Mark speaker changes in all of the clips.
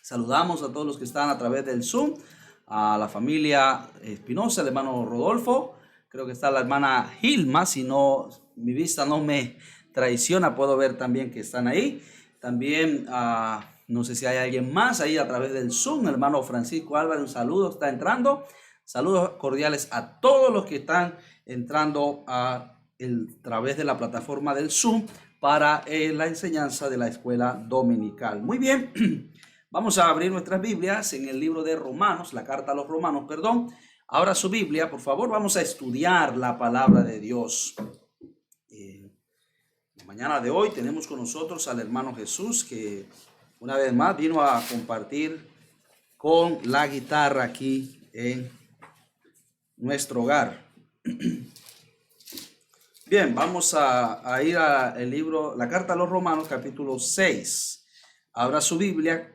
Speaker 1: Saludamos a todos los que están a través del Zoom, a la familia Espinosa, el hermano Rodolfo, creo que está la hermana Gilma, si no, mi vista no me traiciona, puedo ver también que están ahí. También, no sé si hay alguien más ahí a través del Zoom, el hermano Francisco Álvarez, un saludo, está entrando. Saludos cordiales a todos los que están entrando a través de la plataforma del Zoom para la enseñanza de la escuela dominical. Muy bien. Vamos a abrir nuestras Biblias en el libro de Romanos, la carta a los Romanos, perdón. Ahora su Biblia, por favor, vamos a estudiar la palabra de Dios. La mañana de hoy tenemos con nosotros al hermano Jesús, que una vez más vino a compartir con la guitarra aquí en nuestro hogar. Bien, vamos a ir al libro, la carta a los Romanos, capítulo 6. Abra su Biblia.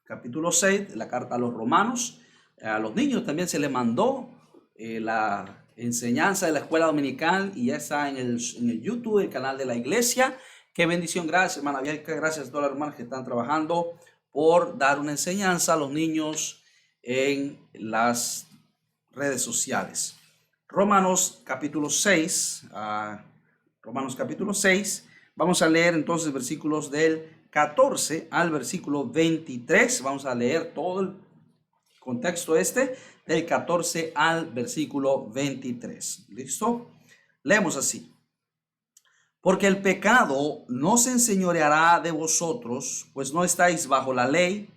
Speaker 1: Capítulo 6, la carta a los Romanos. A los niños también se les mandó la enseñanza de la escuela dominical y ya está en el YouTube, el canal de la iglesia. Qué bendición, gracias hermana Bianca, gracias a todas las hermanas que están trabajando por dar una enseñanza a los niños en las redes sociales. Romanos capítulo 6, Romanos capítulo 6, vamos a leer entonces versículos del 14 al versículo 23. Vamos a leer todo el contexto del 14 al versículo 23. ¿Listo? Leemos así. Porque el pecado no se enseñoreará de vosotros, pues no estáis bajo la ley,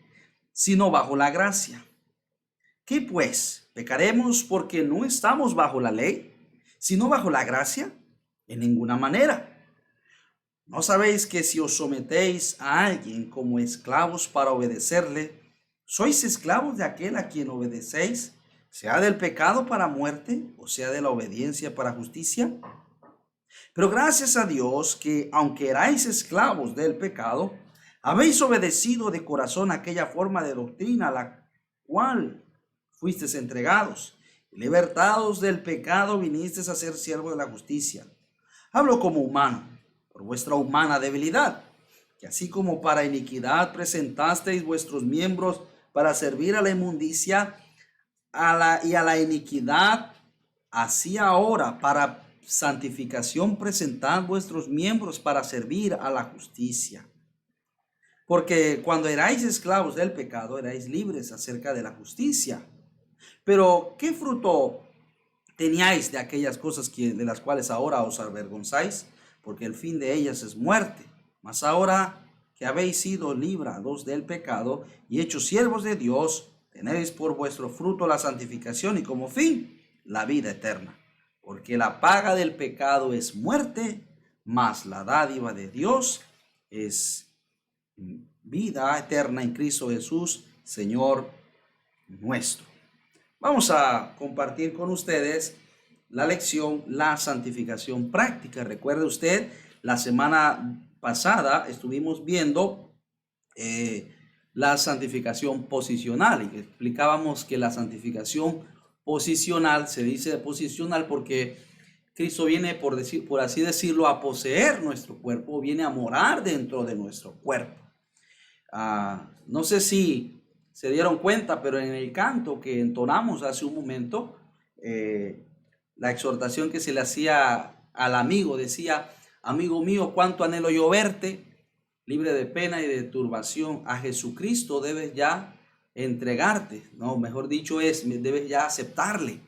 Speaker 1: sino bajo la gracia. ¿Qué pues? ¿Pecaremos porque no estamos bajo la ley, sino bajo la gracia? En ninguna manera. ¿No sabéis que si os sometéis a alguien como esclavos para obedecerle, sois esclavos de aquel a quien obedecéis, sea del pecado para muerte o sea de la obediencia para justicia? Pero gracias a Dios que, aunque erais esclavos del pecado, habéis obedecido de corazón aquella forma de doctrina a la cual fuisteis entregados. Libertados del pecado, vinisteis a ser siervos de la justicia. Hablo como humano, por vuestra humana debilidad, que así como para iniquidad presentasteis vuestros miembros para servir a la inmundicia y a la iniquidad, así ahora para santificación presentad vuestros miembros para servir a la justicia. Porque cuando erais esclavos del pecado, erais libres acerca de la justicia. Pero ¿qué fruto teníais de aquellas cosas de las cuales ahora os avergonzáis? Porque el fin de ellas es muerte. Mas ahora que habéis sido librados del pecado y hechos siervos de Dios, tenéis por vuestro fruto la santificación y como fin la vida eterna. Porque la paga del pecado es muerte, mas la dádiva de Dios es vida eterna en Cristo Jesús, Señor nuestro. Vamos a compartir con ustedes la lección, la santificación práctica. Recuerde usted, la semana pasada estuvimos viendo la santificación posicional y explicábamos que la santificación posicional, se dice posicional porque Cristo viene, por así decirlo, a poseer nuestro cuerpo, viene a morar dentro de nuestro cuerpo. No sé si se dieron cuenta, pero en el canto que entonamos hace un momento, la exhortación que se le hacía al amigo decía: amigo mío, cuánto anhelo yo verte, libre de pena y de turbación. A Jesucristo debes ya entregarte, no, mejor dicho debes ya aceptarle,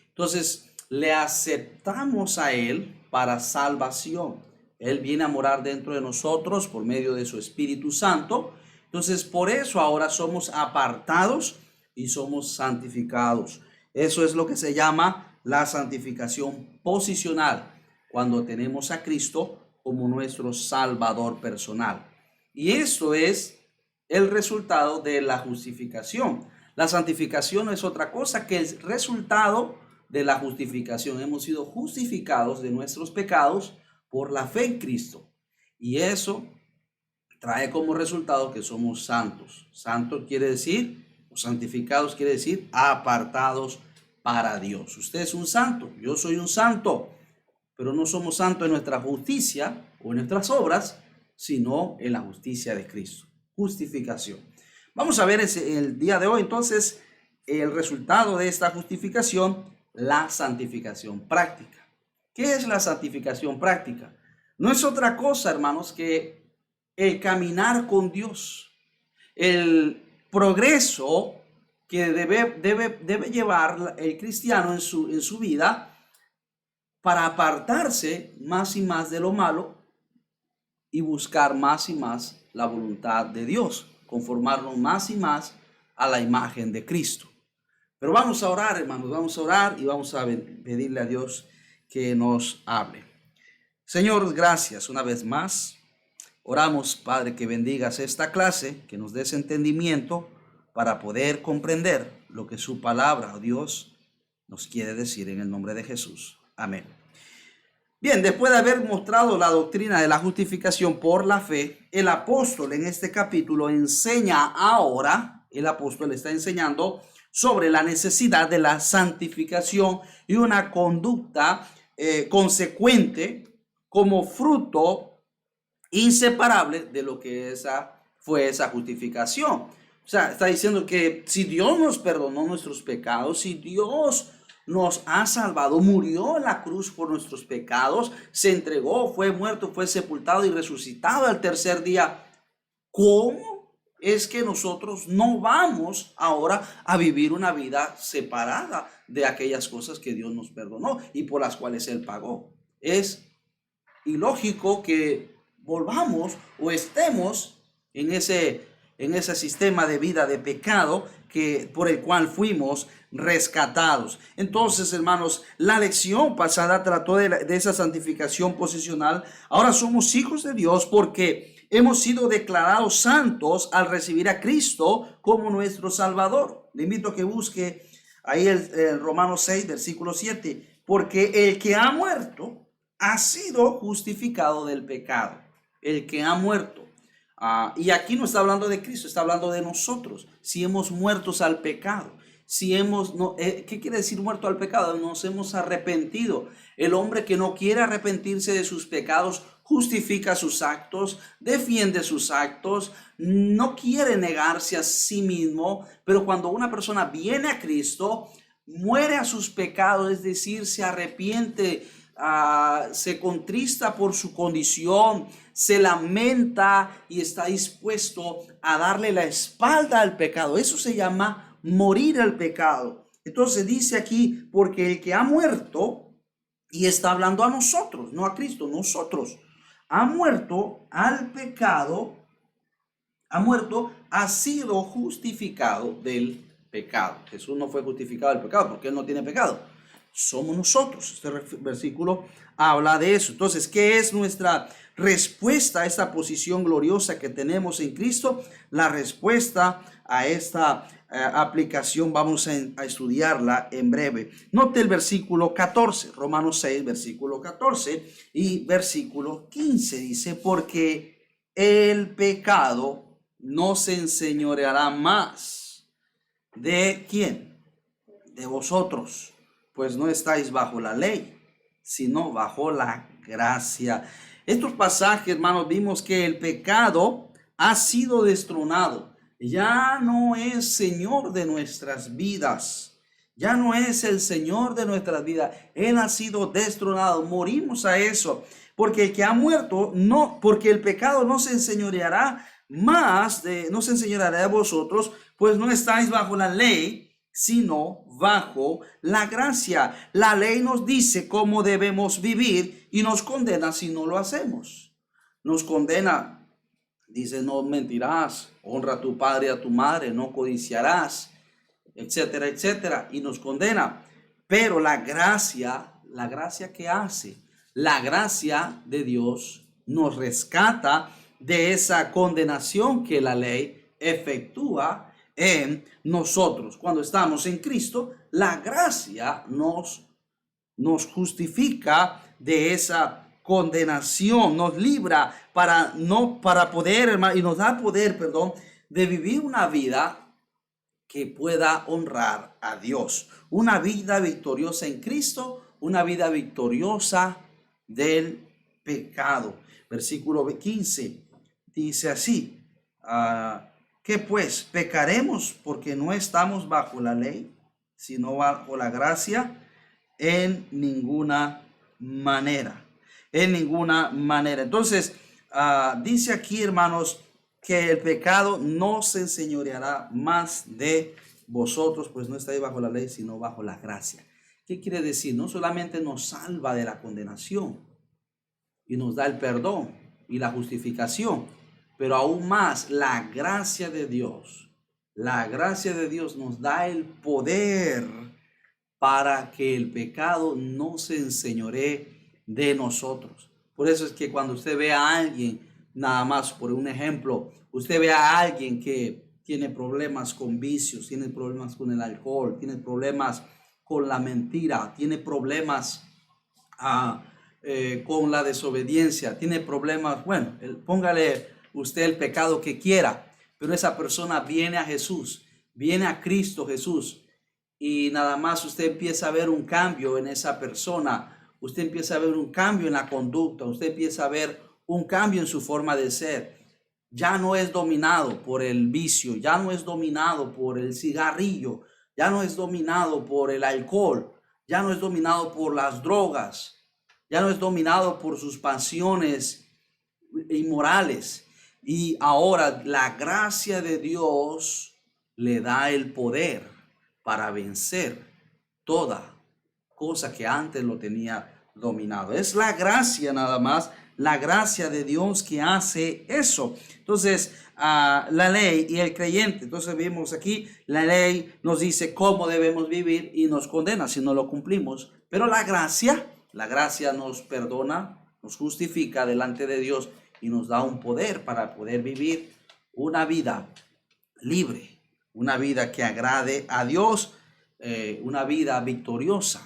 Speaker 1: Entonces, le aceptamos a Él para salvación. Él viene a morar dentro de nosotros por medio de su Espíritu Santo. Entonces, por eso ahora somos apartados y somos santificados. Eso es lo que se llama la santificación posicional, cuando tenemos a Cristo como nuestro Salvador personal. Y esto es el resultado de la justificación. La santificación no es otra cosa que el resultado de la justificación. Hemos sido justificados de nuestros pecados por la fe en Cristo. Y eso trae como resultado que somos santos. Santos quiere decir, o santificados quiere decir, apartados para Dios. Usted es un santo, yo soy un santo, pero no somos santos en nuestra justicia o en nuestras obras, sino en la justicia de Cristo. justificación. Vamos a ver el día de hoy entonces el resultado de esta justificación, la santificación práctica. ¿Qué es la santificación práctica? No es otra cosa, hermanos, que el caminar con Dios, el progreso que debe llevar el cristiano en su vida para apartarse más y más de lo malo y buscar más y más la voluntad de Dios, conformarnos más y más a la imagen de Cristo. Pero vamos a orar, hermanos, vamos a orar y vamos a pedirle a Dios que nos hable. Señor, gracias una vez más. Oramos, Padre, que bendigas esta clase, que nos des entendimiento para poder comprender lo que su palabra, oh Dios, nos quiere decir en el nombre de Jesús. Amén. Bien, después de haber mostrado la doctrina de la justificación por la fe, el apóstol en este capítulo enseña ahora, el apóstol está enseñando sobre la necesidad de la santificación y una conducta consecuente como fruto inseparable de lo que fue esa justificación. O sea, está diciendo que si Dios nos perdonó nuestros pecados, si Dios nos ha salvado, murió en la cruz por nuestros pecados, se entregó, fue muerto, fue sepultado y resucitado al tercer día, ¿cómo es que nosotros no vamos ahora a vivir una vida separada de aquellas cosas que Dios nos perdonó y por las cuales Él pagó? Es ilógico que volvamos o estemos en ese sistema de vida de pecado por el cual fuimos rescatados. Entonces, hermanos, la lección pasada trató de esa santificación posicional. Ahora somos hijos de Dios porque hemos sido declarados santos al recibir a Cristo como nuestro Salvador. Le invito a que busque ahí el Romanos 6, versículo 7. Porque el que ha muerto ha sido justificado del pecado. El que ha muerto. Y aquí no está hablando de Cristo, está hablando de nosotros. Si hemos muertos al pecado. ¿Qué quiere decir muerto al pecado? Nos hemos arrepentido. El hombre que no quiere arrepentirse de sus pecados justifica sus actos, defiende sus actos, no quiere negarse a sí mismo. Pero cuando una persona viene a Cristo, muere a sus pecados, es decir, se arrepiente, se contrista por su condición, se lamenta y está dispuesto a darle la espalda al pecado. Eso se llama morir al pecado. Entonces dice aquí, porque el que ha muerto, y está hablando a nosotros, no a Cristo, nosotros, ha muerto al pecado, ha sido justificado del pecado. Jesús no fue justificado del pecado porque Él no tiene pecado. Somos nosotros. Este versículo habla de eso. Entonces, ¿qué es nuestra respuesta a esta posición gloriosa que tenemos en Cristo? La respuesta a esta aplicación vamos a estudiarla en breve. Note el versículo 14, Romanos 6, versículo 14 y versículo 15. Dice, porque el pecado no se enseñoreará más. ¿De quién? De vosotros. Pues no estáis bajo la ley, sino bajo la gracia. Estos pasajes, hermanos, vimos que el pecado ha sido destronado. Ya no es Señor de nuestras vidas. Ya no es el Señor de nuestras vidas. Él ha sido destronado. Morimos a eso. Porque el que ha muerto, porque el pecado no se enseñoreará no se enseñoreará de vosotros, pues no estáis bajo la ley, sino bajo la gracia. La ley nos dice cómo debemos vivir y nos condena si no lo hacemos. Nos condena, dice, no mentirás, honra a tu padre y a tu madre, no codiciarás, etcétera, etcétera, y nos condena. Pero la gracia ¿qué hace? La gracia de Dios nos rescata de esa condenación que la ley efectúa en nosotros. Cuando estamos en Cristo, la gracia nos justifica de esa condenación, nos libra para poder, hermano, y nos da poder, de vivir una vida que pueda honrar a Dios. Una vida victoriosa en Cristo, una vida victoriosa del pecado. Versículo 15 dice así. ¿Qué pues? ¿Pecaremos porque no estamos bajo la ley, sino bajo la gracia? En ninguna manera. En ninguna manera. Entonces, dice aquí, hermanos, que el pecado no se enseñoreará más de vosotros, pues no estáis bajo la ley, sino bajo la gracia. ¿Qué quiere decir? No solamente nos salva de la condenación y nos da el perdón y la justificación, pero aún más la gracia de Dios. La gracia de Dios nos da el poder para que el pecado no se enseñoree de nosotros. Por eso es que cuando usted ve a alguien, nada más por un ejemplo, usted ve a alguien que tiene problemas con vicios, tiene problemas con el alcohol, tiene problemas con la mentira, tiene problemas con la desobediencia, tiene problemas, bueno, póngale usted el pecado que quiera, pero esa persona viene a Jesús, viene a Cristo Jesús, y nada más usted empieza a ver un cambio en esa persona, usted empieza a ver un cambio en la conducta, usted empieza a ver un cambio en su forma de ser. Ya no es dominado por el vicio, ya no es dominado por el cigarrillo, ya no es dominado por el alcohol, ya no es dominado por las drogas, ya no es dominado por sus pasiones inmorales. Y ahora la gracia de Dios le da el poder para vencer toda cosa que antes lo tenía dominado. Es la gracia nada más, la gracia de Dios que hace eso. Entonces, la ley y el creyente, entonces vimos aquí, la ley nos dice cómo debemos vivir y nos condena si no lo cumplimos, pero la gracia nos perdona, nos justifica delante de Dios y nos da un poder para poder vivir una vida libre, una vida que agrade a Dios, una vida victoriosa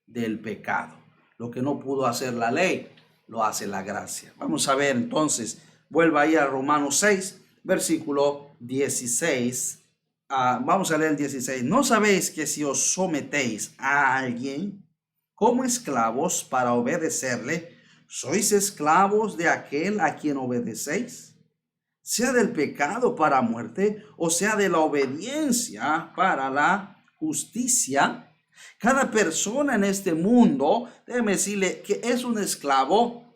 Speaker 1: del pecado. Lo que no pudo hacer la ley, lo hace la gracia. Vamos a ver entonces, vuelva ahí a Romanos 6, versículo 16. Vamos a leer el 16. ¿No sabéis que si os sometéis a alguien como esclavos para obedecerle, sois esclavos de aquel a quien obedecéis? Sea del pecado para muerte, o sea de la obediencia para la justicia. Cada persona en este mundo, déjeme decirle que es un esclavo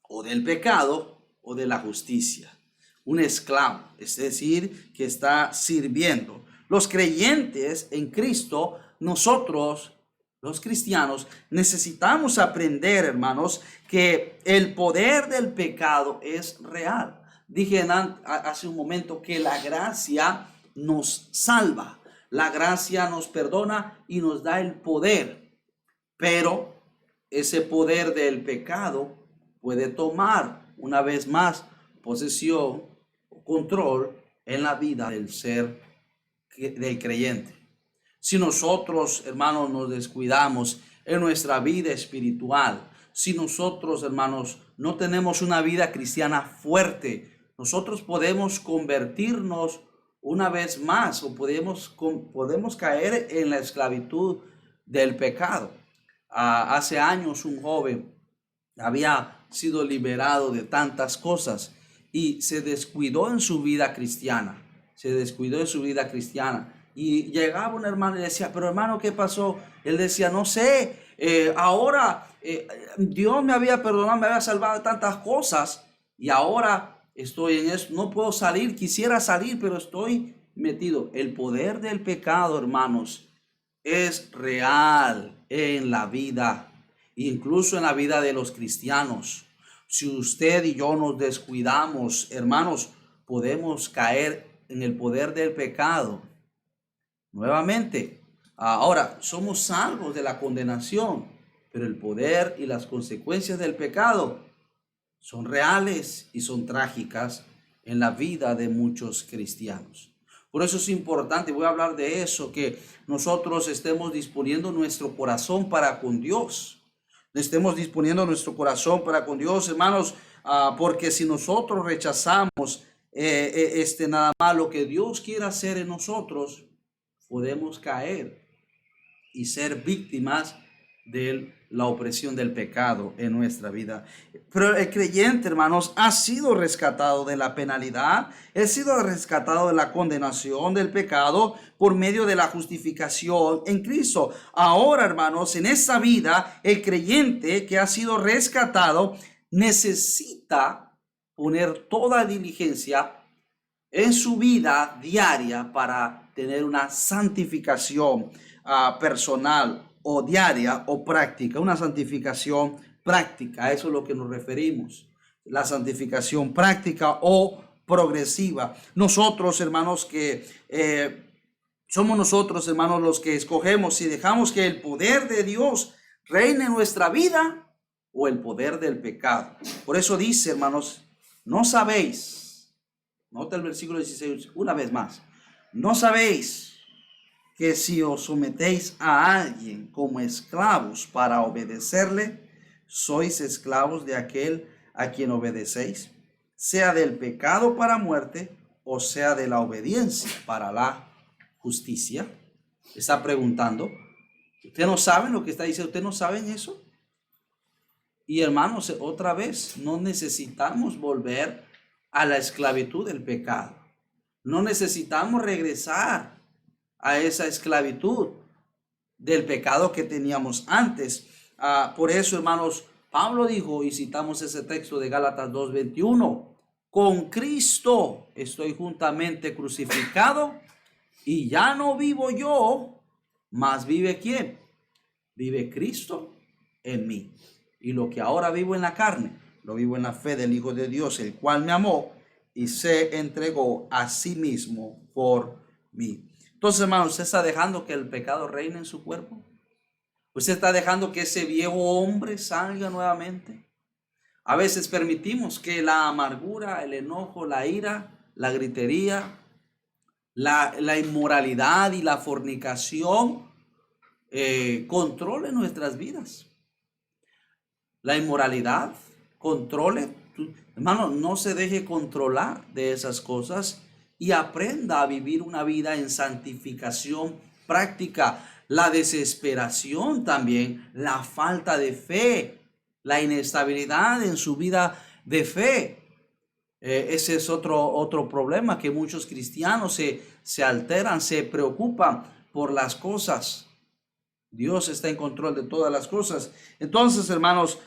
Speaker 1: o del pecado o de la justicia. Un esclavo, es decir, que está sirviendo. Los creyentes en Cristo, nosotros, los cristianos, necesitamos aprender, hermanos, que el poder del pecado es real. Dije hace un momento que la gracia nos salva, la gracia nos perdona y nos da el poder, pero ese poder del pecado puede tomar una vez más posesión o control en la vida del ser del creyente. Si nosotros, hermanos, nos descuidamos en nuestra vida espiritual, si nosotros, hermanos, no tenemos una vida cristiana fuerte, nosotros podemos convertirnos una vez más o podemos caer en la esclavitud del pecado. Hace años un joven había sido liberado de tantas cosas y se descuidó en su vida cristiana. Y llegaba un hermano y decía, pero hermano, ¿qué pasó? Él decía, no sé, ahora Dios me había perdonado, me había salvado de tantas cosas y ahora estoy en eso, no puedo salir, quisiera salir, pero estoy metido. El poder del pecado, hermanos, es real en la vida, incluso en la vida de los cristianos. Si usted y yo nos descuidamos, hermanos, podemos caer en el poder del pecado nuevamente. Ahora, somos salvos de la condenación, pero el poder y las consecuencias del pecado son reales y son trágicas en la vida de muchos cristianos. Por eso es importante, voy a hablar de eso, que nosotros estemos disponiendo nuestro corazón para con Dios. Estemos disponiendo nuestro corazón para con Dios, hermanos, porque si nosotros rechazamos nada más lo que Dios quiere hacer en nosotros, podemos caer y ser víctimas de la opresión del pecado en nuestra vida. Pero el creyente, hermanos, ha sido rescatado de la penalidad, ha sido rescatado de la condenación del pecado por medio de la justificación en Cristo. Ahora, hermanos, en esta vida, el creyente que ha sido rescatado necesita poner toda diligencia en su vida diaria para tener una santificación personal o diaria o práctica, una santificación práctica. A eso es lo que nos referimos, la santificación práctica o progresiva. Nosotros, hermanos, que somos nosotros, hermanos, los que escogemos si dejamos que el poder de Dios reine en nuestra vida o el poder del pecado. Por eso dice, hermanos, no sabéis, nota el versículo 16 una vez más, no sabéis que si os sometéis a alguien como esclavos para obedecerle, sois esclavos de aquel a quien obedecéis, sea del pecado para muerte o sea de la obediencia para la justicia. Está preguntando. ¿Ustedes no saben lo que está diciendo? ¿Ustedes no saben eso? Y hermanos, otra vez, no necesitamos volver a la esclavitud del pecado. No necesitamos regresar a esa esclavitud del pecado que teníamos antes. Por eso, hermanos, Pablo dijo, y citamos ese texto de Gálatas 2:21, con Cristo estoy juntamente crucificado y ya no vivo yo, mas vive ¿quién? Vive Cristo en mí. Y lo que ahora vivo en la carne, lo vivo en la fe del Hijo de Dios, el cual me amó y se entregó a sí mismo por mí. Entonces, hermanos, ¿usted está dejando que el pecado reine en su cuerpo? ¿Usted está dejando que ese viejo hombre salga nuevamente? A veces permitimos que la amargura, el enojo, la ira, la gritería, la inmoralidad y la fornicación controlen nuestras vidas. La inmoralidad controle. Hermano, no se deje controlar de esas cosas y aprenda a vivir una vida en santificación práctica. La desesperación también, la falta de fe, la inestabilidad en su vida de fe. Ese es otro problema, que muchos cristianos se alteran, se preocupan por las cosas. Dios está en control de todas las cosas. Entonces, hermanos,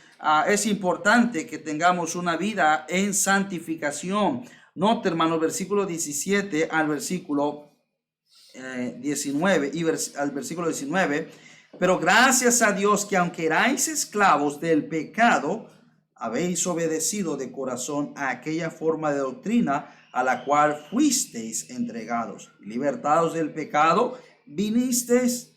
Speaker 1: es importante que tengamos una vida en santificación. Note, hermanos, versículo 17 al versículo 19 y al versículo 19. Pero gracias a Dios que aunque erais esclavos del pecado, habéis obedecido de corazón a aquella forma de doctrina a la cual fuisteis entregados. Libertados del pecado, vinisteis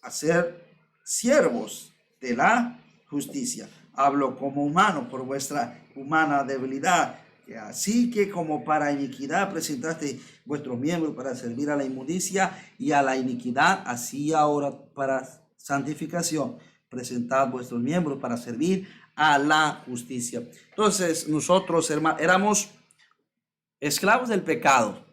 Speaker 1: a ser siervos de la justicia. Hablo como humano por vuestra humana debilidad. Así que como para iniquidad presentaste vuestros miembros para servir a la inmundicia y a la iniquidad, así ahora para santificación presentad vuestros miembros para servir a la justicia. Entonces nosotros, hermanos, éramos esclavos del pecado,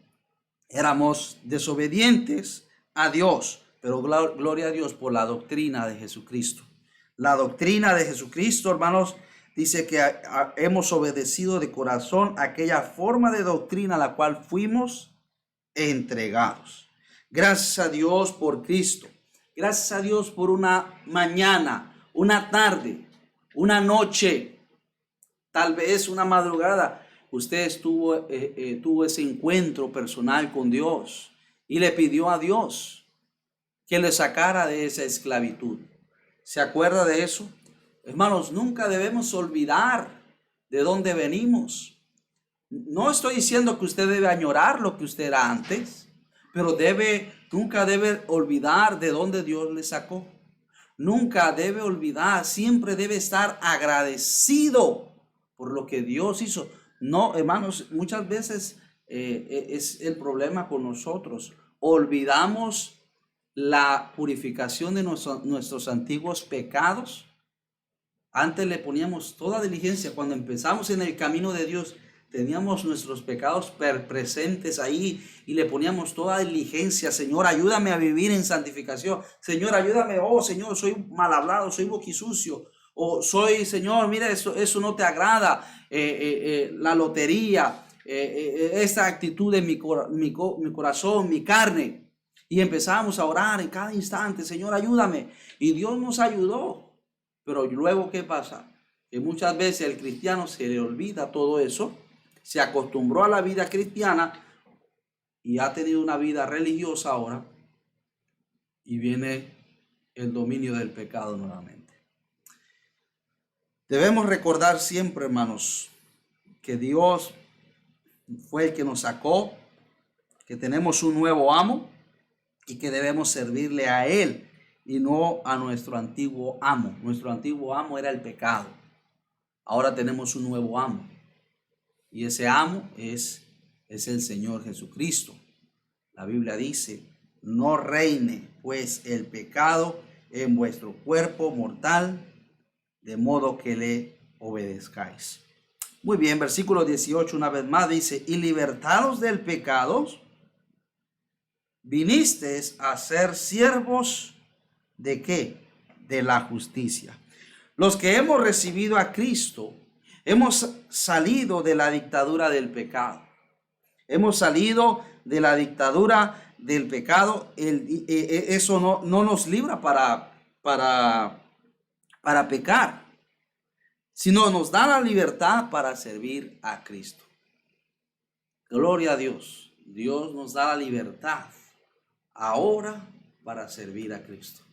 Speaker 1: éramos desobedientes a Dios, pero gloria a Dios por la doctrina de Jesucristo. La doctrina de Jesucristo, hermanos, dice que hemos obedecido de corazón aquella forma de doctrina a la cual fuimos entregados. Gracias a Dios por Cristo. Gracias a Dios por una mañana, una tarde, una noche, tal vez una madrugada. Usted tuvo ese encuentro personal con Dios y le pidió a Dios que le sacara de esa esclavitud. ¿Se acuerda de eso? Hermanos, nunca debemos olvidar de dónde venimos. No estoy diciendo que usted debe añorar lo que usted era antes, pero nunca debe olvidar de dónde Dios le sacó. Nunca debe olvidar, siempre debe estar agradecido por lo que Dios hizo. No, hermanos, muchas veces es el problema con nosotros. Olvidamos la purificación de nuestros antiguos pecados. Antes le poníamos toda diligencia. Cuando empezamos en el camino de Dios, teníamos nuestros pecados presentes ahí y le poníamos toda diligencia. Señor, ayúdame a vivir en santificación. Señor, ayúdame. Oh, Señor, soy mal hablado, soy boquisucio. O soy, Señor, mira, eso no te agrada. La lotería, esta actitud de mi corazón, mi carne. Y empezamos a orar en cada instante. Señor, ayúdame. Y Dios nos ayudó. Pero luego, ¿qué pasa? Que muchas veces el cristiano se le olvida todo eso, se acostumbró a la vida cristiana y ha tenido una vida religiosa ahora y viene el dominio del pecado nuevamente. Debemos recordar siempre, hermanos, que Dios fue el que nos sacó, que tenemos un nuevo amo y que debemos servirle a Él y no a nuestro antiguo amo. Nuestro antiguo amo era el pecado. Ahora tenemos un nuevo amo y ese amo es el Señor Jesucristo. La Biblia dice, no reine pues el pecado en vuestro cuerpo mortal, de modo que le obedezcáis. Muy bien, versículo 18 una vez más dice, y libertados del pecado, vinisteis a ser siervos ¿de qué? De la justicia. Los que hemos recibido a Cristo, hemos salido de la dictadura del pecado. Hemos salido de la dictadura del pecado. Eso no nos libra para pecar, sino nos da la libertad para servir a Cristo. Gloria a Dios. Dios nos da la libertad ahora para servir a Cristo.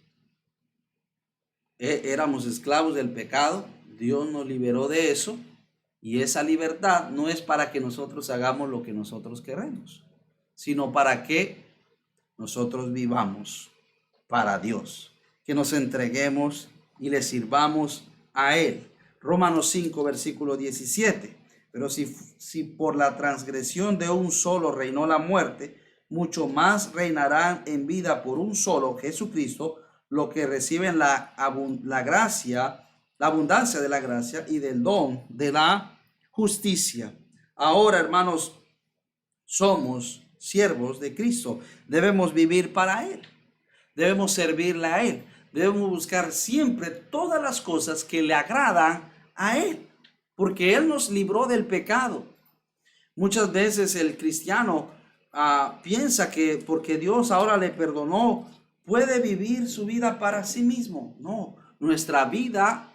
Speaker 1: Éramos esclavos del pecado, Dios nos liberó de eso y esa libertad no es para que nosotros hagamos lo que nosotros queremos, sino para que nosotros vivamos para Dios, que nos entreguemos y le sirvamos a Él. Romanos 5, versículo 17. Pero si por la transgresión de un solo reinó la muerte, mucho más reinarán en vida por un solo, Jesucristo, lo que reciben la gracia, la abundancia de la gracia y del don de la justicia. Ahora, hermanos, somos siervos de Cristo. Debemos vivir para Él. Debemos servirle a Él. Debemos buscar siempre todas las cosas que le agradan a Él, porque Él nos libró del pecado. Muchas veces el cristiano piensa que porque Dios ahora le perdonó, puede vivir su vida para sí mismo. No, nuestra vida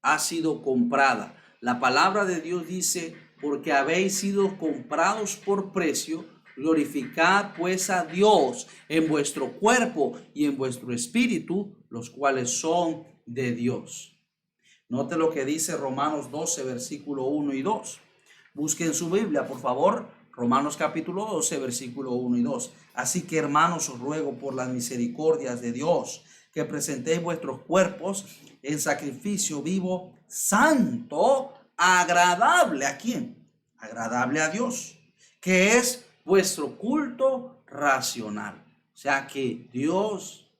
Speaker 1: ha sido comprada. La palabra de Dios dice, porque habéis sido comprados por precio, glorificad pues a Dios en vuestro cuerpo y en vuestro espíritu, los cuales son de Dios. Note lo que dice Romanos 12, versículo 1 y 2. Busquen su Biblia, por favor. Romanos capítulo 12, versículo 1 y 2. Así que, hermanos, os ruego por las misericordias de Dios que presentéis vuestros cuerpos en sacrificio vivo, santo, agradable. ¿A quién? Agradable a Dios, que es vuestro culto racional. O sea que Dios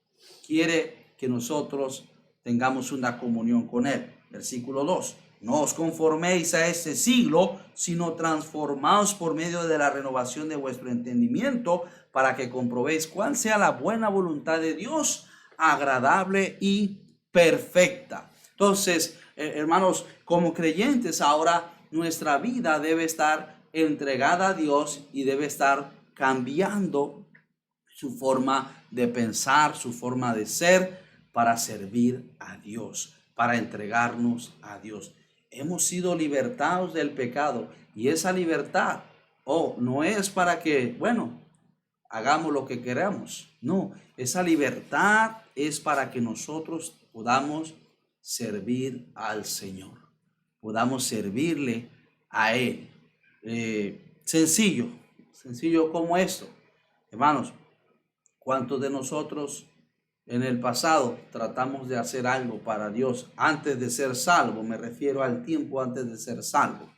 Speaker 1: quiere que nosotros tengamos una comunión con Él. Versículo 2. No os conforméis a este siglo, sino transformaos por medio de la renovación de vuestro entendimiento, para que comprobéis cuál sea la buena voluntad de Dios, agradable y perfecta. Entonces, hermanos, como creyentes ahora nuestra vida debe estar entregada a Dios y debe estar cambiando su forma de pensar, su forma de ser, para servir a Dios, para entregarnos a Dios. Hemos sido libertados del pecado y esa libertad, no es para que, hagamos lo que queramos. No, esa libertad es para que nosotros podamos servir al Señor, podamos servirle a Él. Sencillo como esto. Hermanos, ¿cuántos de nosotros en el pasado tratamos de hacer algo para Dios antes de ser salvo? Me refiero al tiempo antes de ser salvo.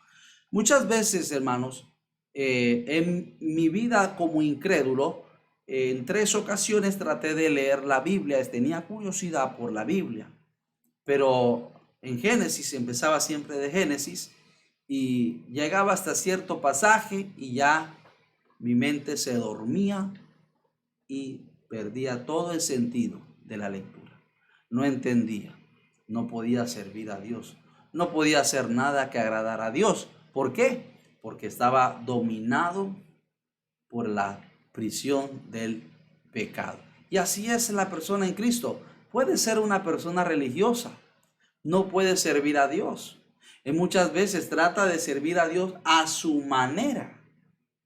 Speaker 1: Muchas veces, hermanos, en mi vida como incrédulo, en 3 ocasiones traté de leer la Biblia, tenía curiosidad por la Biblia, pero en Génesis, empezaba siempre de Génesis, y llegaba hasta cierto pasaje y ya mi mente se dormía y perdía todo el sentido de la lectura. No entendía, no podía servir a Dios, no podía hacer nada que agradara a Dios. ¿Por qué? Porque estaba dominado por la prisión del pecado. Y así es la persona en Cristo. Puede ser una persona religiosa, no puede servir a Dios. Y muchas veces trata de servir a Dios a su manera,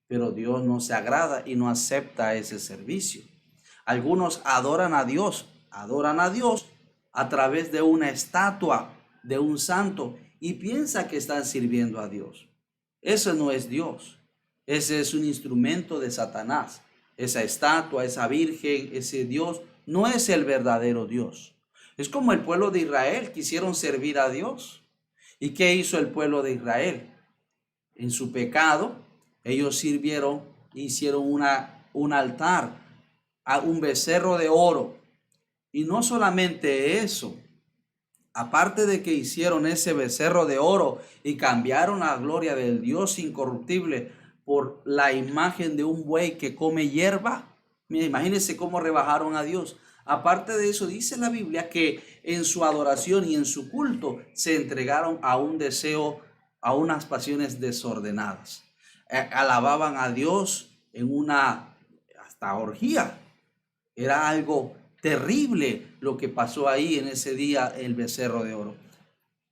Speaker 1: pero Dios no se agrada y no acepta ese servicio. Algunos adoran a Dios a través de una estatua, de un santo, y piensa que están sirviendo a Dios. Eso no es Dios. Ese es un instrumento de Satanás. Esa estatua, esa virgen, ese Dios, no es el verdadero Dios. Es como el pueblo de Israel, quisieron servir a Dios. ¿Y qué hizo el pueblo de Israel? En su pecado, ellos hicieron un altar a un becerro de oro. Y no solamente eso, aparte de que hicieron ese becerro de oro y cambiaron la gloria del Dios incorruptible por la imagen de un buey que come hierba, imagínense cómo rebajaron a Dios. Aparte de eso, dice la Biblia que en su adoración y en su culto se entregaron a un deseo, a unas pasiones desordenadas. Alababan a Dios en una hasta orgía. Era algo terrible lo que pasó ahí en ese día, el becerro de oro.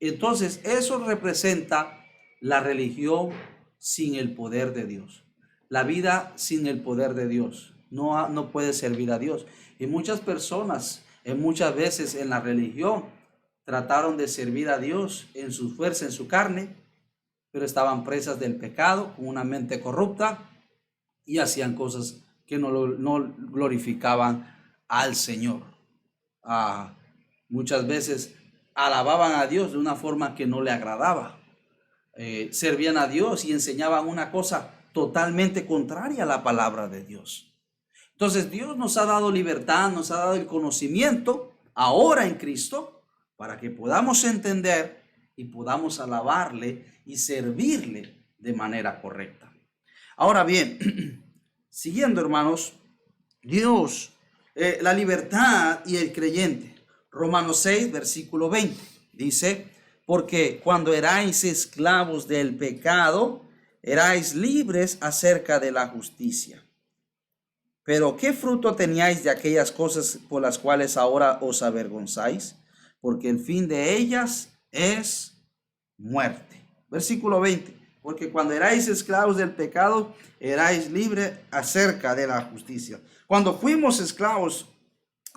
Speaker 1: Entonces, eso representa la religión sin el poder de Dios. La vida sin el poder de Dios. No puede servir a Dios. Y muchas personas, muchas veces en la religión, trataron de servir a Dios en su fuerza, en su carne, pero estaban presas del pecado, con una mente corrupta, y hacían cosas que no glorificaban al Señor. Muchas veces alababan a Dios de una forma que no le agradaba. Servían a Dios y enseñaban una cosa totalmente contraria a la palabra de Dios. Entonces Dios nos ha dado libertad, nos ha dado el conocimiento ahora en Cristo para que podamos entender y podamos alabarle y servirle de manera correcta. Ahora bien, siguiendo, hermanos, Dios, la libertad y el creyente. Romanos 6, versículo 20, dice: porque cuando erais esclavos del pecado, erais libres acerca de la justicia. Pero ¿qué fruto teníais de aquellas cosas por las cuales ahora os avergonzáis? Porque el fin de ellas es muerte. Versículo 20. Porque cuando erais esclavos del pecado, erais libres acerca de la justicia. Cuando fuimos esclavos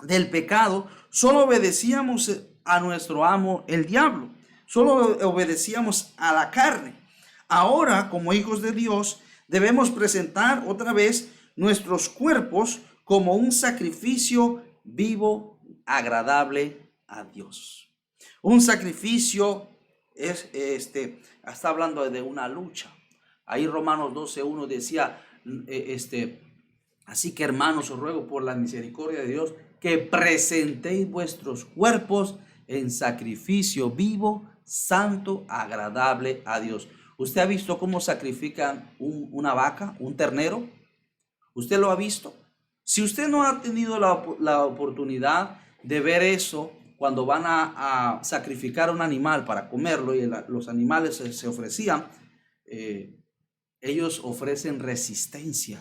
Speaker 1: del pecado, solo obedecíamos a nuestro amo, el diablo. Solo obedecíamos a la carne. Ahora, como hijos de Dios, debemos presentar otra vez nuestros cuerpos como un sacrificio vivo, agradable a Dios. Un sacrificio está hablando de una lucha. Ahí Romanos 12:1 decía, así que hermanos, os ruego por la misericordia de Dios que presentéis vuestros cuerpos en sacrificio vivo, santo, agradable a Dios. ¿Usted ha visto cómo sacrifican una vaca, un ternero? ¿Usted lo ha visto? Si usted no ha tenido la oportunidad de ver eso, cuando van a sacrificar un animal para comerlo y los animales se ofrecían, ellos ofrecen resistencia.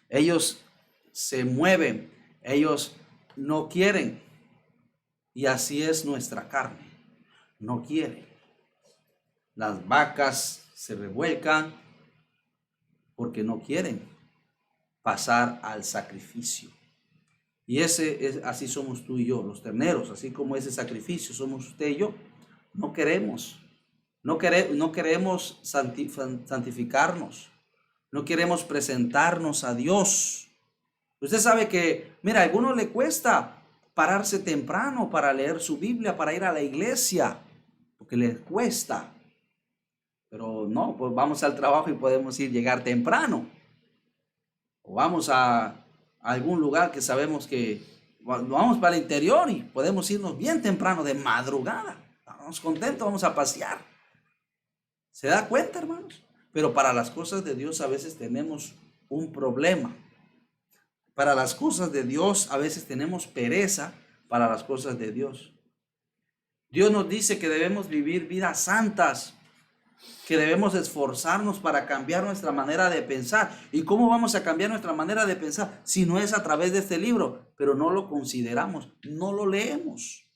Speaker 1: Ellos se mueven, ellos no quieren. Y así es nuestra carne, no quiere. Las vacas se revuelcan porque no quieren pasar al sacrificio. Y así somos tú y yo, los terneros, así como ese sacrificio somos usted y yo. No queremos santificarnos, no queremos presentarnos a Dios. Usted sabe que, mira, a algunos le cuesta pararse temprano para leer su Biblia, para ir a la iglesia, porque les cuesta. Pero no, pues vamos al trabajo y podemos llegar temprano. O vamos a algún lugar que sabemos que vamos para el interior y podemos irnos bien temprano, de madrugada. Estamos contentos, vamos a pasear. ¿Se da cuenta, hermanos? Pero para las cosas de Dios a veces tenemos un problema. Para las cosas de Dios a veces tenemos pereza para las cosas de Dios. Dios nos dice que debemos vivir vidas santas, que debemos esforzarnos para cambiar nuestra manera de pensar. ¿Y cómo vamos a cambiar nuestra manera de pensar si no es a través de este libro? Pero no lo consideramos, no lo leemos.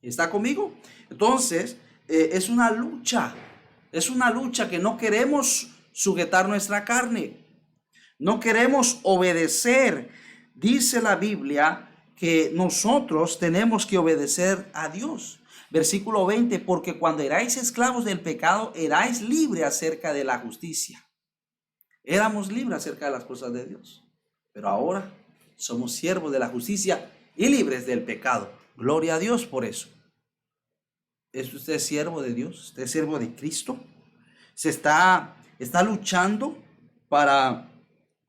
Speaker 1: ¿Está conmigo? Entonces, es una lucha que no queremos sujetar nuestra carne. No queremos obedecer. Dice la Biblia que nosotros tenemos que obedecer a Dios. Versículo 20, porque cuando erais esclavos del pecado, erais libres acerca de la justicia. Éramos libres acerca de las cosas de Dios. Pero ahora somos siervos de la justicia y libres del pecado. Gloria a Dios por eso. ¿Es usted siervo de Dios? ¿Usted es siervo de Cristo? ¿Se está luchando para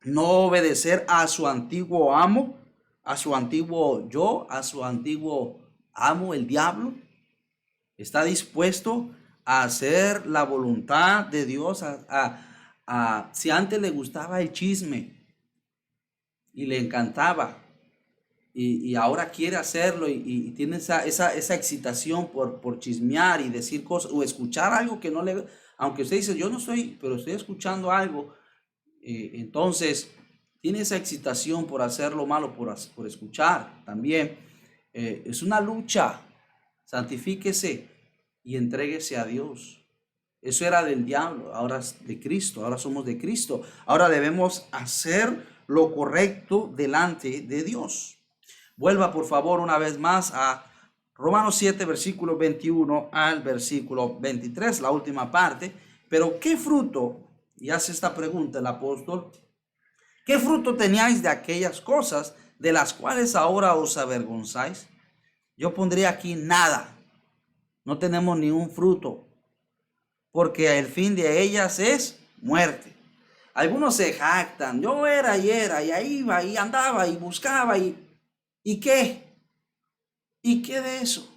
Speaker 1: no obedecer a su antiguo amo, a su antiguo yo, a su antiguo amo, el diablo? ¿Está dispuesto a hacer la voluntad de Dios? Si antes le gustaba el chisme y le encantaba, y ahora quiere hacerlo y tiene esa excitación por chismear y decir cosas o escuchar algo que no le... Aunque usted dice, yo no soy, pero estoy escuchando algo, entonces tiene esa excitación por hacer lo malo, por escuchar también. Es una lucha. Santifíquese y entréguese a Dios. Eso era del diablo, ahora es de Cristo, ahora somos de Cristo. Ahora debemos hacer lo correcto delante de Dios. Vuelva por favor una vez más a Romanos 7, versículo 21 al versículo 23, la última parte. Pero ¿qué fruto? Y hace esta pregunta el apóstol. ¿Qué fruto teníais de aquellas cosas de las cuales ahora os avergonzáis? Yo pondría aquí nada. No tenemos ni un fruto, porque el fin de ellas es muerte. Algunos se jactan. Yo era, y ahí iba, y andaba, y buscaba, ¿y qué? ¿Y qué de eso?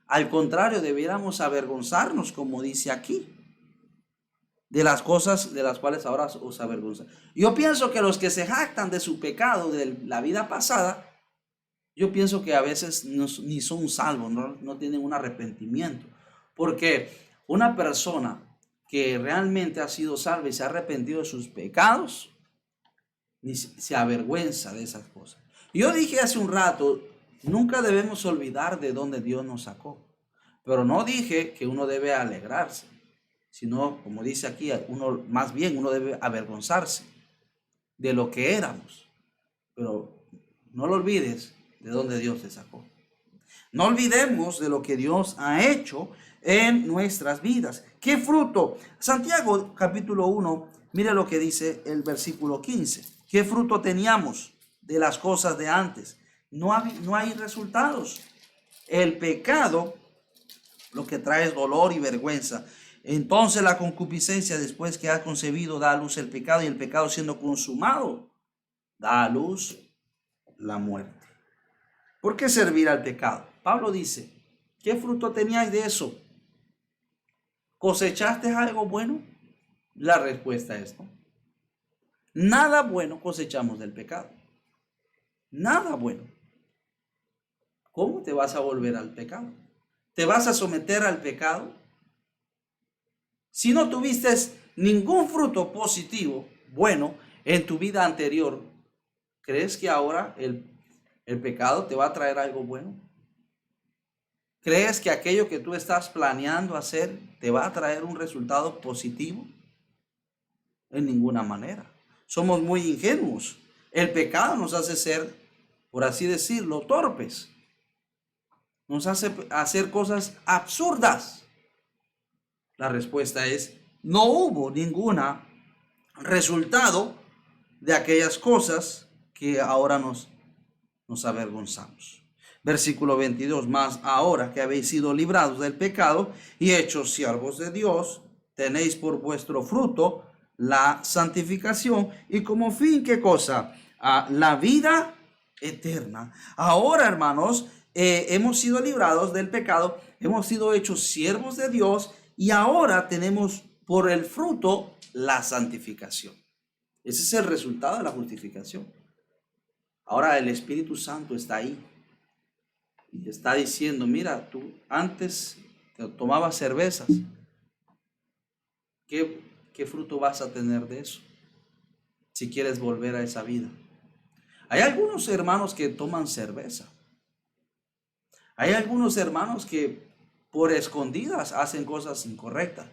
Speaker 1: Al contrario, debiéramos avergonzarnos, como dice aquí, de las cosas de las cuales ahora os avergonzan. Yo pienso que los que se jactan de su pecado, de la vida pasada, yo pienso que a veces ni son salvos, no tienen un arrepentimiento. Porque una persona que realmente ha sido salva y se ha arrepentido de sus pecados, ni se avergüenza de esas cosas. Yo dije hace un rato, nunca debemos olvidar de dónde Dios nos sacó. Pero no dije que uno debe alegrarse, sino, como dice aquí, más bien uno debe avergonzarse de lo que éramos. Pero no lo olvides de dónde Dios te sacó. No olvidemos de lo que Dios ha hecho en nuestras vidas. ¿Qué fruto? Santiago capítulo 1, mire lo que dice el versículo 15. ¿Qué fruto teníamos de las cosas de antes? No hay resultados. El pecado lo que trae es dolor y vergüenza. Entonces la concupiscencia, después que ha concebido, da a luz el pecado, y el pecado siendo consumado da a luz la muerte. ¿Por qué servir al pecado? Pablo dice, ¿qué fruto teníais de eso? ¿Cosechaste algo bueno? La respuesta es no. Nada bueno cosechamos del pecado. Nada bueno. ¿Cómo te vas a volver al pecado? ¿Te vas a someter al pecado? Si no tuviste ningún fruto positivo, bueno, en tu vida anterior, ¿crees que ahora el pecado te va a traer algo bueno? ¿Crees que aquello que tú estás planeando hacer te va a traer un resultado positivo? En ninguna manera. Somos muy ingenuos. El pecado nos hace ser, por así decirlo, torpes. Nos hace hacer cosas absurdas. La respuesta es, no hubo ningún resultado de aquellas cosas que ahora nos avergonzamos. Versículo 22, más ahora que habéis sido librados del pecado y hechos siervos de Dios, tenéis por vuestro fruto la santificación y como fin, ¿qué cosa? La vida eterna. Ahora, hermanos, hemos sido librados del pecado, hemos sido hechos siervos de Dios Y ahora tenemos por el fruto la santificación. Ese es el resultado de la justificación. Ahora el Espíritu Santo está ahí y te está diciendo, mira, tú antes te tomabas cervezas. ¿Qué fruto vas a tener de eso? Si quieres volver a esa vida. Hay algunos hermanos que toman cerveza. Hay algunos hermanos que por escondidas hacen cosas incorrectas.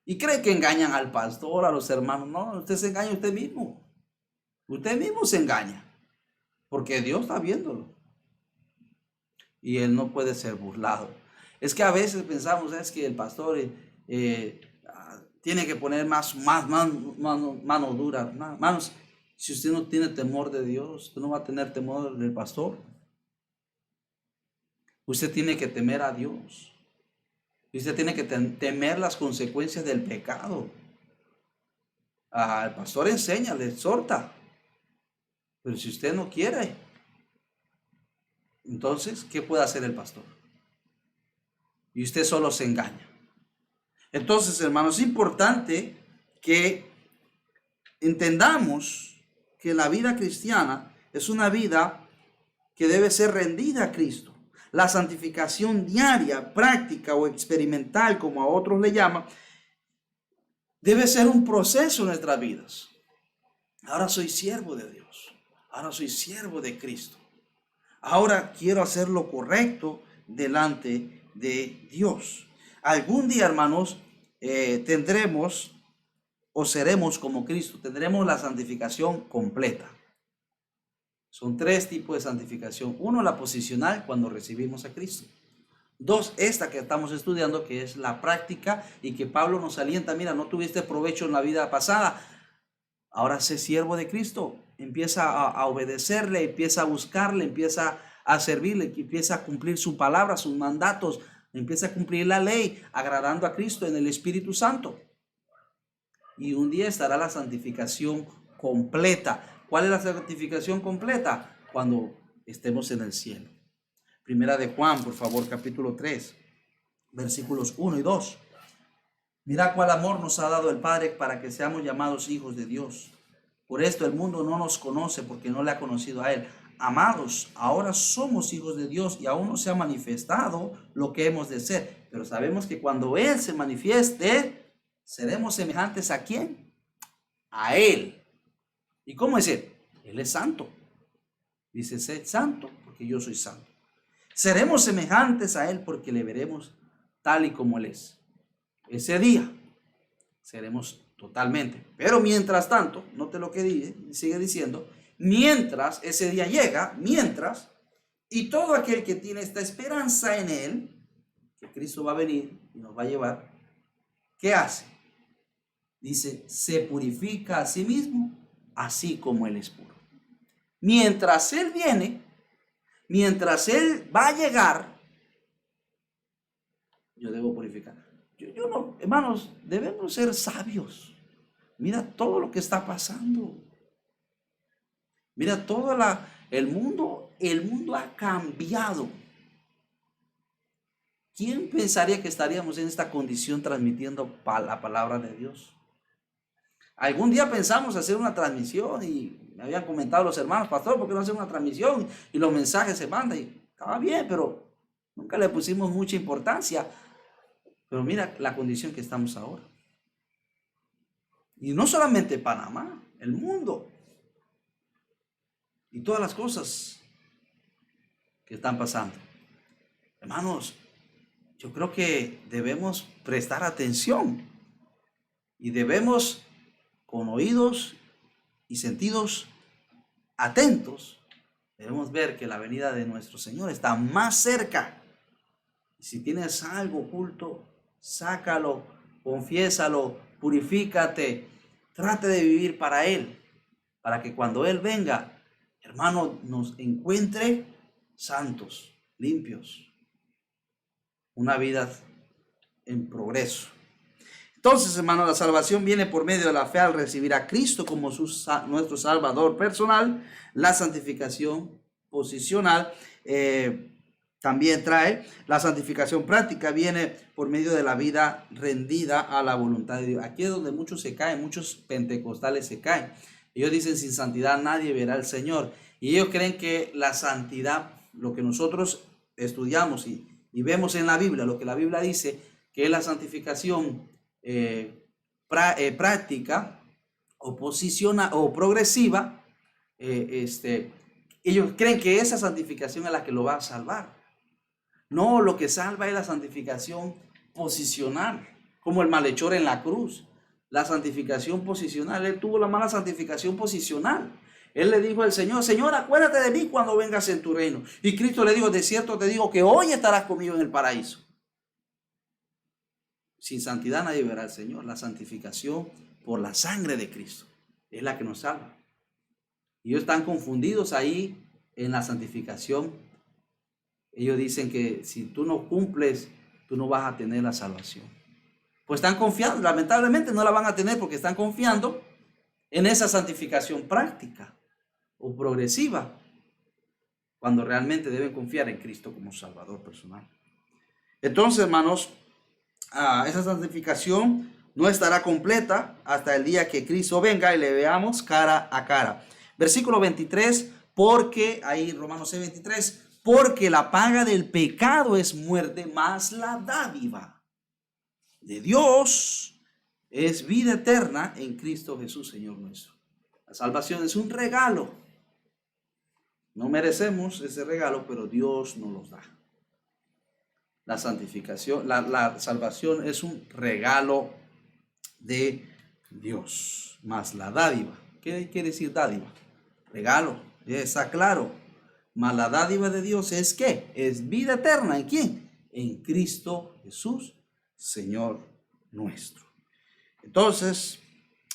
Speaker 1: Y creen que engañan al pastor, a los hermanos. No, usted se engaña usted mismo. Usted mismo se engaña. Porque Dios está viéndolo. Y Él no puede ser burlado. Es que a veces pensamos, es que el pastor tiene que poner más mano dura. Manos, si usted no tiene temor de Dios, usted no va a tener temor del pastor. Usted tiene que temer a Dios. Usted tiene que temer las consecuencias del pecado. El pastor enseña, le exhorta. Pero si usted no quiere, entonces, ¿qué puede hacer el pastor? Y usted solo se engaña. Entonces, hermanos, es importante que entendamos que la vida cristiana es una vida que debe ser rendida a Cristo. La santificación diaria, práctica o experimental, como a otros le llaman, debe ser un proceso en nuestras vidas. Ahora soy siervo de Dios. Ahora soy siervo de Cristo. Ahora quiero hacer lo correcto delante de Dios. Algún día, hermanos, tendremos o seremos como Cristo. Tendremos la santificación completa. Son 3 tipos de santificación. 1, la posicional, cuando recibimos a Cristo. 2, esta que estamos estudiando, que es la práctica y que Pablo nos alienta. Mira, no tuviste provecho en la vida pasada. Ahora sé siervo de Cristo. Empieza a obedecerle, empieza a buscarle, empieza a servirle, empieza a cumplir su palabra, sus mandatos, empieza a cumplir la ley, agradando a Cristo en el Espíritu Santo. Y un día estará la santificación completa. ¿Cuál es la santificación completa? Cuando estemos en el cielo. Primera de Juan, por favor, capítulo 3, versículos 1 y 2. Mira cuál amor nos ha dado el Padre para que seamos llamados hijos de Dios. Por esto el mundo no nos conoce porque no le ha conocido a Él. Amados, ahora somos hijos de Dios y aún no se ha manifestado lo que hemos de ser. Pero sabemos que cuando Él se manifieste, seremos semejantes ¿a quién? A Él. ¿Y cómo es Él? Él es santo. Dice, sed santo porque yo soy santo. Seremos semejantes a Él porque le veremos tal y como Él es. Ese día seremos totalmente. Pero mientras tanto, note lo que dice, sigue diciendo, mientras ese día llega, mientras, y todo aquel que tiene esta esperanza en Él, que Cristo va a venir y nos va a llevar, ¿qué hace? Dice, se purifica a sí mismo, así como Él es puro. Mientras Él viene, mientras Él va a llegar, yo debo purificar. Yo no, hermanos, debemos ser sabios. Mira todo lo que está pasando. Mira todo el mundo ha cambiado. ¿Quién pensaría que estaríamos en esta condición transmitiendo la palabra de Dios? Algún día pensamos hacer una transmisión y me habían comentado los hermanos, pastor, ¿por qué no hacer una transmisión? Y los mensajes se mandan y estaba bien, pero nunca le pusimos mucha importancia. Pero mira la condición que estamos ahora. Y no solamente Panamá, el mundo. Y todas las cosas que están pasando. Hermanos, yo creo que debemos prestar atención. Y debemos, con oídos y sentidos atentos, debemos ver que la venida de nuestro Señor está más cerca. Y si tienes algo oculto, sácalo, confiésalo, purifícate, trate de vivir para Él, para que cuando Él venga, hermano, nos encuentre santos, limpios, una vida en progreso. Entonces, hermano, la salvación viene por medio de la fe al recibir a Cristo como nuestro Salvador personal, la santificación posicional, También trae la santificación práctica, viene por medio de la vida rendida a la voluntad de Dios. Aquí es donde muchos se caen, muchos pentecostales se caen. Ellos dicen, sin santidad nadie verá al Señor. Y ellos creen que la santidad, lo que nosotros estudiamos y vemos en la Biblia, lo que la Biblia dice, que es la santificación práctica o o progresiva, ellos creen que esa santificación es la que lo va a salvar. No, lo que salva es la santificación posicional, como el malhechor en la cruz. La santificación posicional, él tuvo la mala santificación posicional. Él le dijo al Señor, Señor, acuérdate de mí cuando vengas en tu reino. Y Cristo le dijo, de cierto te digo que hoy estarás conmigo en el paraíso. Sin santidad nadie verá al Señor. La santificación por la sangre de Cristo es la que nos salva. Y ellos están confundidos ahí en la santificación. Ellos dicen que si tú no cumples, tú no vas a tener la salvación. Pues están confiando, lamentablemente no la van a tener porque están confiando en esa santificación práctica o progresiva, cuando realmente deben confiar en Cristo como Salvador personal. Entonces, hermanos, esa santificación no estará completa hasta el día que Cristo venga y le veamos cara a cara. Versículo 23, porque, ahí Romanos 6:23, porque la paga del pecado es muerte, mas la dádiva de Dios es vida eterna en Cristo Jesús, Señor nuestro. La salvación es un regalo. No merecemos ese regalo, pero Dios nos los da. La santificación, la salvación es un regalo de Dios, más la dádiva. ¿Qué quiere decir dádiva? Regalo, ya está claro. Mas la dádiva de Dios es ¿qué? Es vida eterna. ¿En quién? En Cristo Jesús, Señor nuestro. Entonces,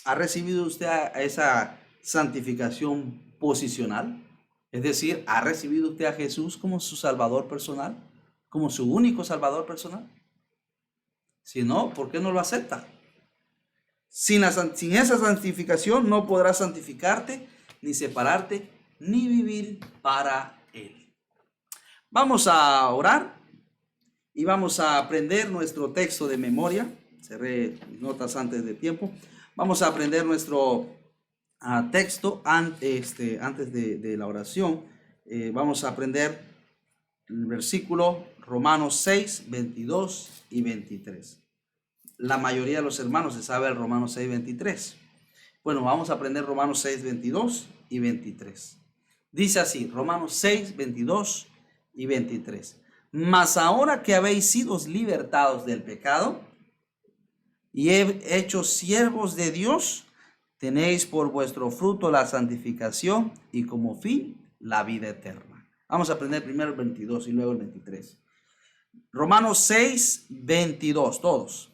Speaker 1: ¿ha recibido usted esa santificación posicional? Es decir, ¿ha recibido usted a Jesús como su Salvador personal? ¿Como su único Salvador personal? Si no, ¿por qué no lo acepta? Sin esa santificación no podrás santificarte, ni separarte, ni vivir para Él. Vamos a orar y vamos a aprender nuestro texto de memoria. Cerré notas antes de tiempo. Vamos a aprender nuestro texto antes de la oración. Vamos a aprender el versículo Romanos 6, 22 y 23. La mayoría de los hermanos se sabe el Romanos 6, 23. Bueno, vamos a aprender Romanos 6, 22 y 23. Dice así, Romanos 6, 22 y 23. Mas ahora que habéis sido libertados del pecado y hecho siervos de Dios, tenéis por vuestro fruto la santificación y como fin la vida eterna. Vamos a aprender primero el 22 y luego el 23. Romanos 6, 22, todos.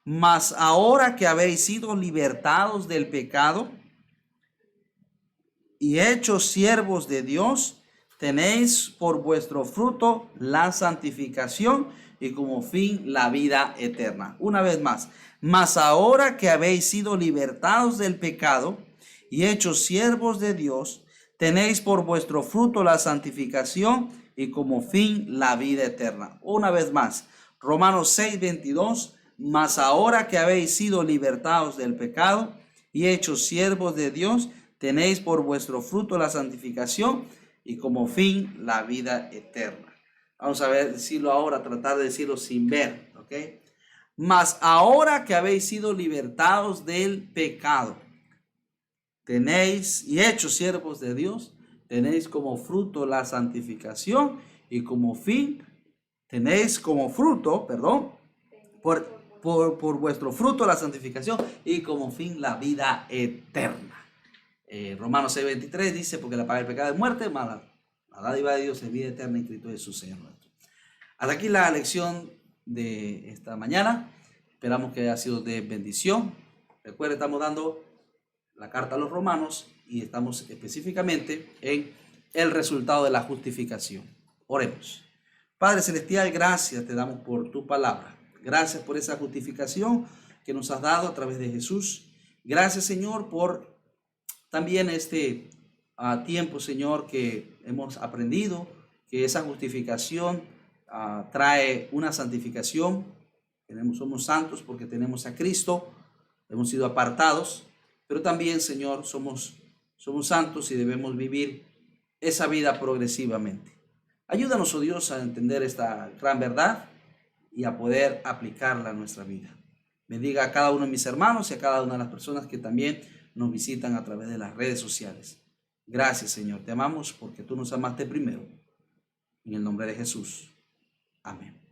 Speaker 1: Mas ahora que habéis sido libertados del pecado y hechos siervos de Dios, tenéis por vuestro fruto la santificación y como fin la vida eterna. Una vez más, mas ahora que habéis sido libertados del pecado y hechos siervos de Dios, tenéis por vuestro fruto la santificación y como fin la vida eterna. Una vez más, Romanos 6, 22, mas ahora que habéis sido libertados del pecado y hechos siervos de Dios, tenéis por vuestro fruto la santificación y como fin la vida eterna. Vamos a ver, decirlo ahora, tratar de decirlo sin ver, ¿ok? Mas ahora que habéis sido libertados del pecado, tenéis y hechos siervos de Dios, tenéis como fruto la santificación y como fin, tenéis como fruto, por vuestro fruto la santificación y como fin la vida eterna. Romanos 6:23 dice, porque la paga del pecado es muerte, mas la dádiva de Dios es vida eterna en Cristo Jesús, Señor nuestro. Hasta aquí la lección de esta mañana. Esperamos que haya sido de bendición. Recuerden, estamos dando la carta a los romanos y estamos específicamente en el resultado de la justificación. Oremos. Padre Celestial, gracias te damos por tu palabra. Gracias por esa justificación que nos has dado a través de Jesús. Gracias, Señor, por también tiempo, Señor, que hemos aprendido que esa justificación trae una santificación. Somos santos porque tenemos a Cristo, hemos sido apartados, pero también, Señor, somos santos y debemos vivir esa vida progresivamente. Ayúdanos, oh Dios, a entender esta gran verdad y a poder aplicarla a nuestra vida. Bendiga a cada uno de mis hermanos y a cada una de las personas que también nos visitan a través de las redes sociales. Gracias, Señor. Te amamos porque tú nos amaste primero. En el nombre de Jesús. Amén.